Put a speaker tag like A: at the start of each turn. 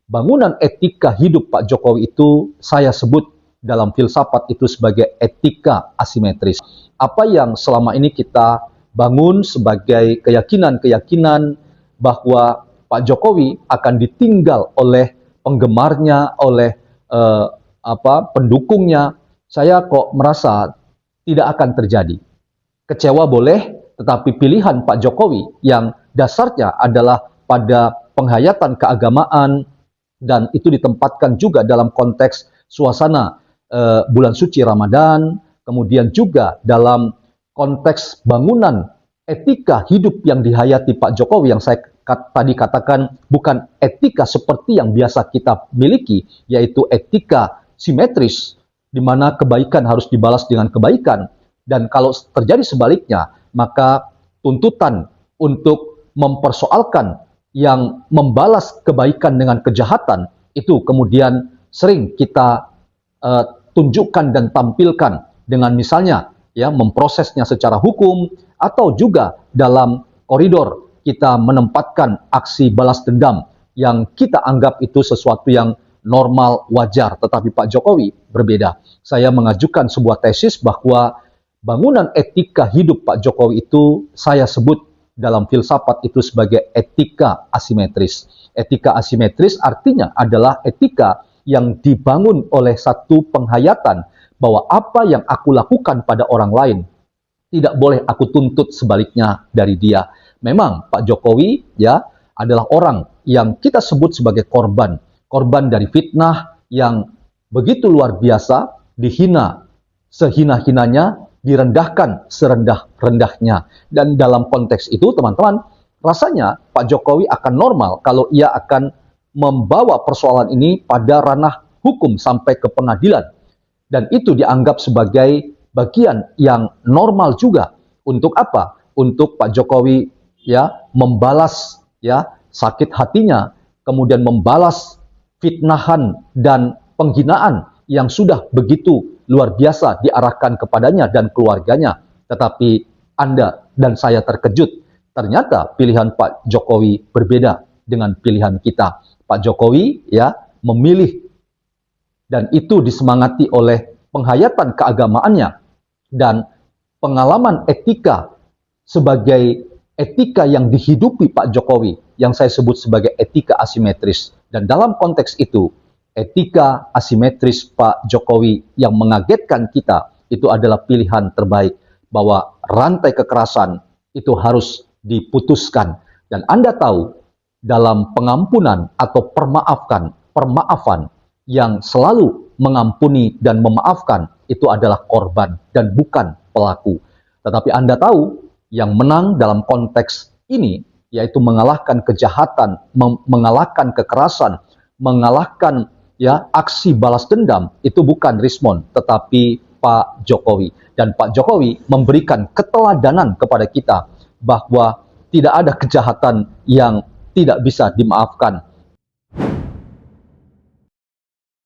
A: bangunan etika hidup Pak Jokowi itu saya sebut dalam filsafat itu sebagai etika asimetris. Apa yang selama ini kita bangun sebagai keyakinan-keyakinan bahwa Pak Jokowi akan ditinggal oleh penggemarnya, oleh pendukungnya, saya kok merasa tidak akan terjadi. Kecewa boleh, tetapi pilihan Pak Jokowi yang dasarnya adalah pada penghayatan keagamaan, dan itu ditempatkan juga dalam konteks suasana bulan suci Ramadan, kemudian juga dalam konteks bangunan etika hidup yang dihayati Pak Jokowi yang saya tadi katakan bukan etika seperti yang biasa kita miliki, yaitu etika simetris, di mana kebaikan harus dibalas dengan kebaikan, dan kalau terjadi sebaliknya, maka tuntutan untuk mempersoalkan yang membalas kebaikan dengan kejahatan itu kemudian sering kita tunjukkan dan tampilkan dengan misalnya ya memprosesnya secara hukum, atau juga dalam koridor kita menempatkan aksi balas dendam yang kita anggap itu sesuatu yang normal, wajar. Tetapi Pak Jokowi berbeda. Saya mengajukan sebuah tesis bahwa bangunan etika hidup Pak Jokowi itu saya sebut dalam filsafat itu sebagai etika asimetris. Etika asimetris artinya adalah etika yang dibangun oleh satu penghayatan bahwa apa yang aku lakukan pada orang lain tidak boleh aku tuntut sebaliknya dari dia. Memang Pak Jokowi ya adalah orang yang kita sebut sebagai korban dari fitnah yang begitu luar biasa, dihina sehina-hinanya, direndahkan serendah-rendahnya. Dan dalam konteks itu teman-teman, rasanya Pak Jokowi akan normal kalau ia akan membawa persoalan ini pada ranah hukum sampai ke pengadilan. Dan itu dianggap sebagai bagian yang normal juga. Untuk apa? Untuk Pak Jokowi ya membalas ya sakit hatinya, kemudian membalas fitnahan dan penghinaan yang sudah begitu luar biasa diarahkan kepadanya dan keluarganya. Tetapi Anda dan saya terkejut. Ternyata pilihan Pak Jokowi berbeda dengan pilihan kita. Pak Jokowi ya memilih, dan itu disemangati oleh penghayatan keagamaannya dan pengalaman etika sebagai etika yang dihidupi Pak Jokowi yang saya sebut sebagai etika asimetris. Dan dalam konteks itu, etika asimetris Pak Jokowi yang mengagetkan kita itu adalah pilihan terbaik, bahwa rantai kekerasan itu harus diputuskan. Dan Anda tahu, dalam pengampunan atau permaafan yang selalu mengampuni dan memaafkan itu adalah korban dan bukan pelaku. Tetapi Anda tahu, yang menang dalam konteks ini yaitu mengalahkan kejahatan, mengalahkan kekerasan, mengalahkan ya aksi balas dendam, itu bukan Rismon tetapi Pak Jokowi. Dan Pak Jokowi memberikan keteladanan kepada kita bahwa tidak ada kejahatan yang tidak bisa dimaafkan.